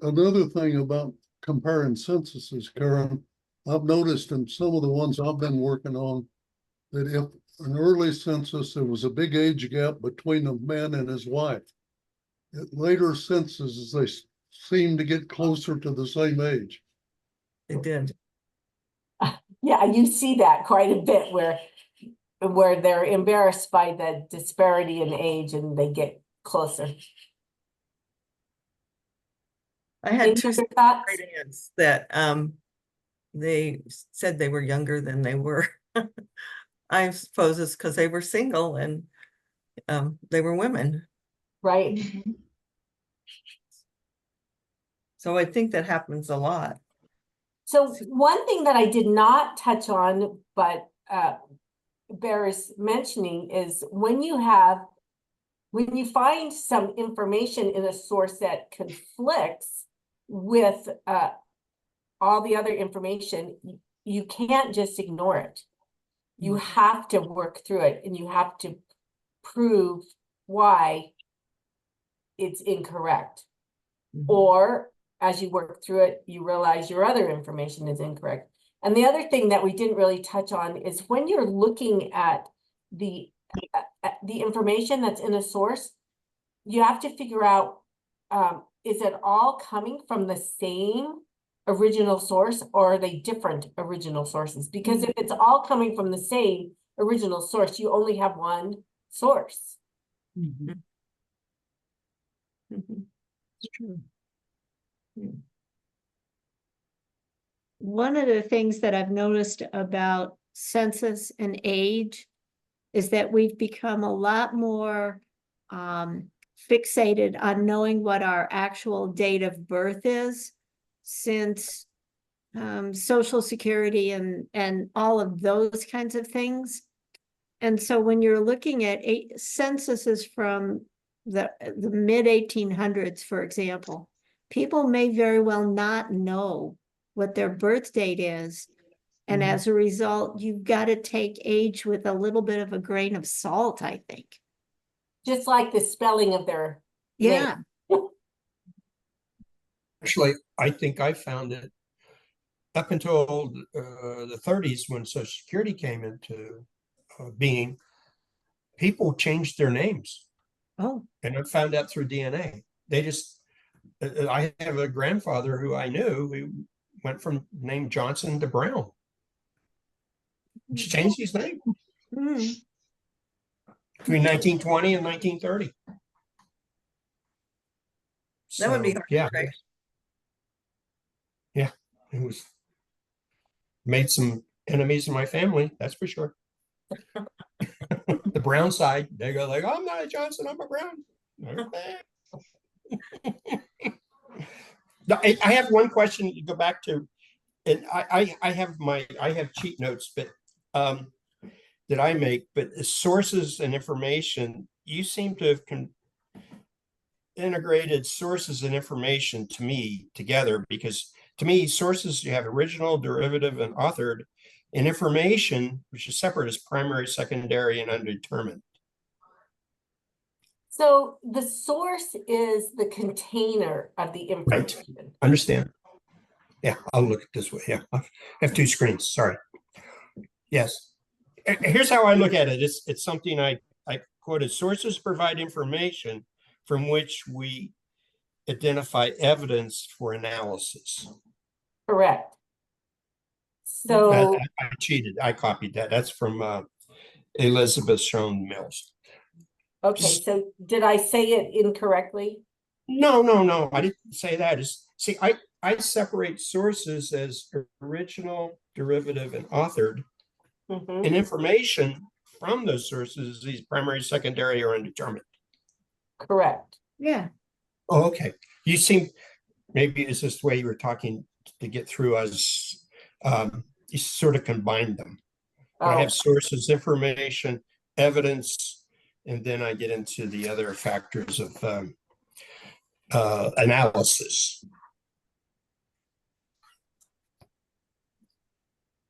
Another thing about comparing censuses, Karen, I've noticed in some of the ones I've been working on, that if an early census, there was a big age gap between the man and his wife. At later censuses, they seem to get closer to the same age. It did. Yeah, you see that quite a bit where they're embarrassed by the disparity in age and they get closer. I had Any two other thoughts? great aunts that they said they were younger than they were. I suppose it's because they were single and they were women. Right. So I think that happens a lot. So one thing that I did not touch on, but bears mentioning is when you find some information in a source that conflicts with all the other information, you can't just ignore it. You have to work through it and you have to prove why it's incorrect. Or as you work through it, you realize your other information is incorrect. And the other thing that we didn't really touch on is when you're looking at the information that's in a source, you have to figure out, is it all coming from the same original source or are they different original sources? Because if it's all coming from the same original source, you only have one source. Mhm. It's true. One of the things that I've noticed about census and age is that we've become a lot more fixated on knowing what our actual date of birth is since Social Security and all of those kinds of things. And so when you're looking at censuses from the mid 1800s, for example, people may very well not know what their birth date is. And as a result, you've got to take age with a little bit of a grain of salt, I think. Just like the spelling of their Yeah. name. Actually, I think I found it up until the 30s when Social Security came into being. People changed their names. Oh. And I found out through DNA. They just, I have a grandfather who I knew who went from name Johnson to Brown. Just changed his name between 1920 and 1930. That would be So, hard, yeah. right? Yeah, it was made some enemies in my family, that's for sure. The Brown side, they go like, I'm not a Johnson, I'm a Brown. Okay. I have one question to go back to, and I have cheat notes, but that I make, but sources and information, you seem to have integrated sources and information to me together, because to me, sources, you have original, derivative, and authored, and information, which is separate, is primary, secondary, and undetermined. So the source is the container of the information. Right. Understand. Yeah, I'll look at this way. Yeah, I have two screens. Sorry. Yes. Here's how I look at it. It's something I quoted. Sources provide information from which we identify evidence for analysis. Correct. So I cheated. I copied that. That's from Elizabeth Schoen Mills. okay, so did I say it incorrectly? No. I didn't say that. See, I separate sources as original, derivative, and authored. And information from those sources is primary, secondary, or undetermined. Correct. Yeah. Oh, okay. You seem, maybe it's just the way you were talking to get through us. You sort of combine them. I have sources, information, evidence, and then I get into the other factors of analysis.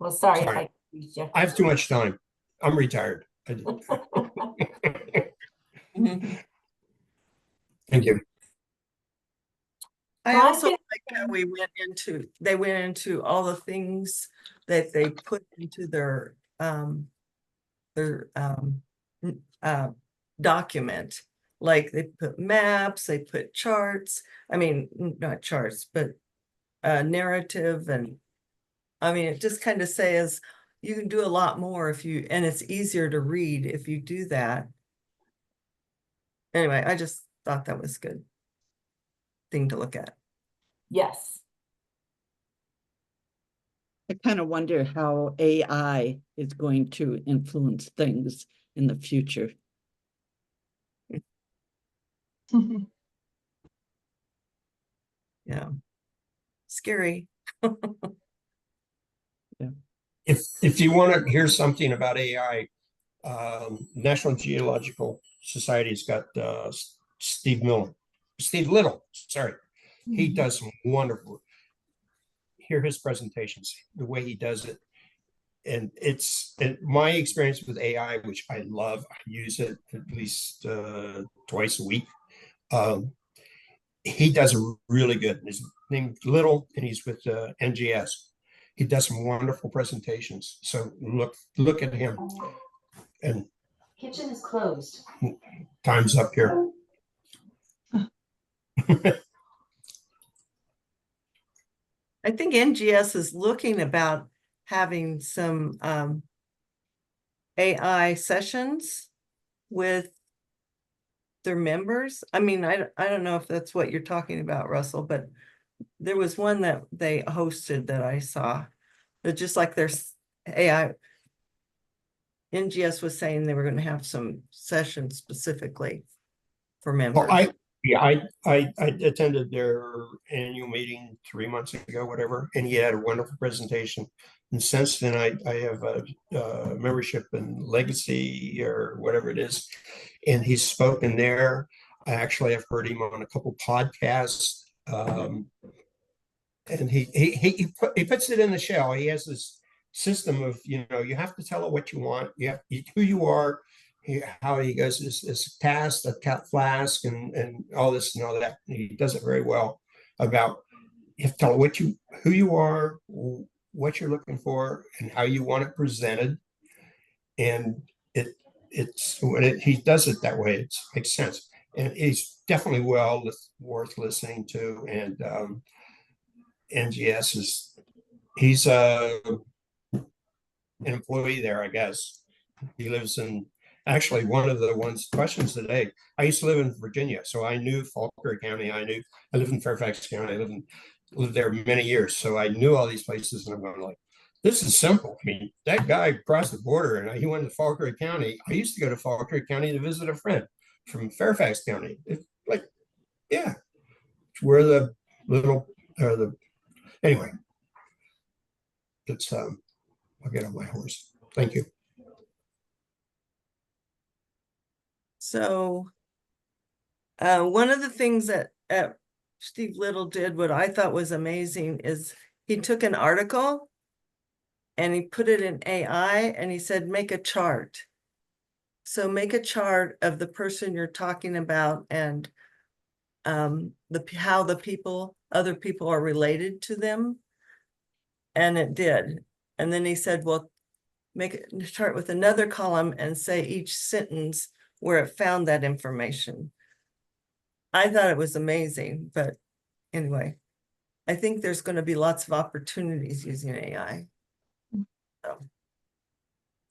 Well, sorry if Sorry. I confused you. I have too much time. I'm retired. Thank you. I Well, I've also been- like how they went into all the things that they put into their n- document. Like they put maps, they put charts, I mean, not charts, but narrative, and I mean, it just kind of says you can do a lot more if you, and it's easier to read if you do that. Anyway, I just thought that was good thing to look at. Yes. I kind of wonder how AI is going to influence things in the future. Yeah. Scary. If you want to hear something about AI, National Geological Society's got Steve Little, sorry. He does some wonderful, hear his presentations, the way he does it. And my experience with AI, which I love, I use it at least twice a week. He does a really good. His name's Little, and he's with NGS. He does some wonderful presentations. So look at him. And Kitchen is closed. time's up here. I think NGS is looking about having some AI sessions with their members. I mean, I don't know if that's what you're talking about, Russell, but there was one that they hosted that I saw. That just like there's AI. NGS was saying they were going to have some sessions specifically for members. Well, I attended their annual meeting 3 months ago, whatever, and he had a wonderful presentation. And since then, I have a membership in Legacy or whatever it is, and he's spoken there. I actually have heard him on a couple podcasts, and he puts it in the shell. He has this system of, you have to tell it what you want, who you are. How he goes his task, the cat flask, and all this and all that. And he does it very well. About you have to tell who you are, what you're looking for, and how you want it presented. And he does it that way. It makes sense, and he's definitely worth listening to. And NGS he's an employee there, I guess. He lives in. Actually, one of the questions today, I used to live in Virginia, so I knew Falkirk County. I lived in Fairfax County. I lived there many years, so I knew all these places. And I'm going like, this is simple. I mean, that guy crossed the border and he went to Falkirk County. I used to go to Falkirk County to visit a friend from Fairfax County. It's like, yeah, it's where the anyway. It's I'll get on my horse. Thank you. So one of the things that Steve Little did, what I thought was amazing, is he took an article and he put it in AI and he said, make a chart. So make a chart of the person you're talking about and how other people are related to them. And it did. And then he said, well, make a chart with another column and say each sentence where it found that information. I thought it was amazing, but anyway, I think there's going to be lots of opportunities using AI. So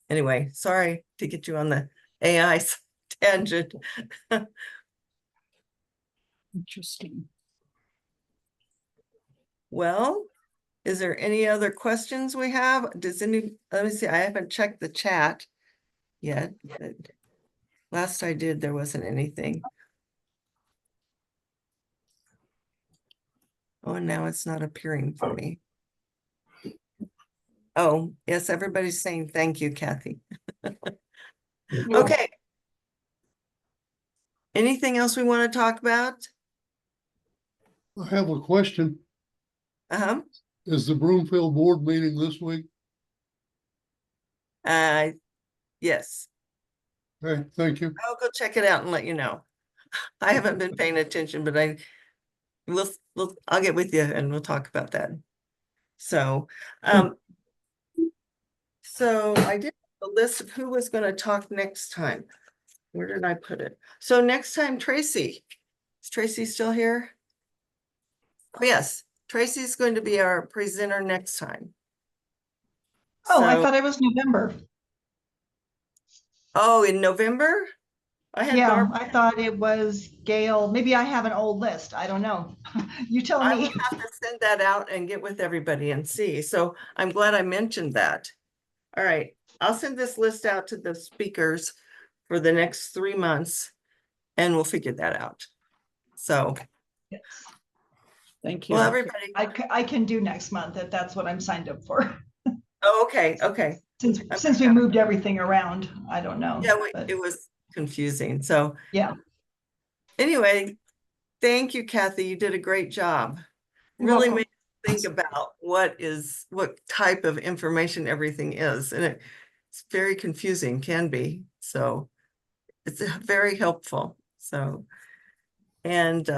anyway, sorry to get you on the AI tangent. Interesting. Well, is there any other questions we have? Let me see, I haven't checked the chat yet. Last I did, there wasn't anything. Oh, and now it's not appearing for me. Oh, yes, everybody's saying thank you, Kathy. Okay. Anything else we want to talk about? I have a question. Uh-huh. Is the Broomfield board meeting this week? Yes, Okay, thank you. I'll go check it out and let you know. I haven't been paying attention, but I'll get with you and we'll talk about that. So, so I did a list of who was gonna talk next time. Where did I put it? So next time, Tracy. Is Tracy still here? Oh, yes, Tracy's going to be our presenter next time. Oh, I So- thought it was November. Oh, in November? I had Yeah, Barb, I thought it was Gail. Maybe I have an old list. I don't know. You tell I will me. have to send that out and get with everybody and see. So I'm glad I mentioned that. All right, I'll send this list out to the speakers for the next 3 months and we'll figure that out. So, Yes. Thank you. well, everybody, I can do next month if that's what I'm signed up for. oh, okay, okay. Since we moved everything around, I don't know. Yeah, but it was confusing. So yeah. anyway, thank you, Kathy. You did a great job. You're Really welcome. made me think about what type of information everything is. And it's very confusing, can be. So it's very helpful. So, and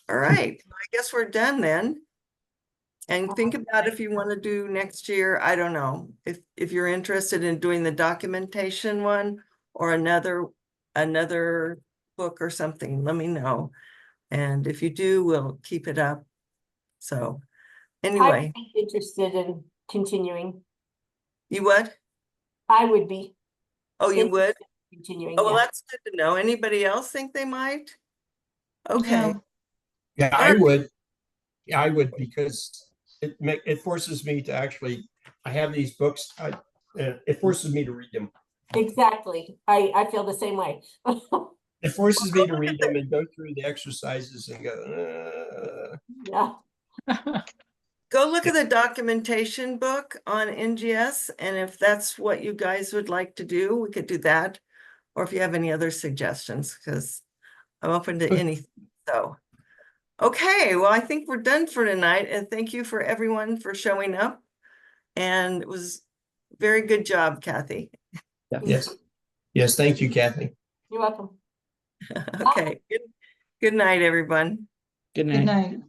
all right, I guess we're done then. And think about if you want to do next year, I don't know, if you're interested in doing the documentation one or another book or something, let me know. And if you do, we'll keep it up. So anyway, I'd be interested in continuing. you would? I would be Oh, you would? interested in continuing, Oh, well, yeah. that's good to know. Anybody else think they might? Okay. No. Yeah, All I right. would. Yeah, I would, because it forces me to actually, I have these books, it forces me to read them. Exactly. I feel the same way. It forces me to read them and go through the exercises and go, Yeah. Go look at the documentation book on NGS, and if that's what you guys would like to do, we could do that. Or if you have any other suggestions, because I'm open to anything. So, okay, well, I think we're done for tonight, and thank you for everyone for showing up. And it was very good job, Kathy. yes. Yes, thank you, Kathy. You're welcome. Okay, good night, everyone. Good Good night. night.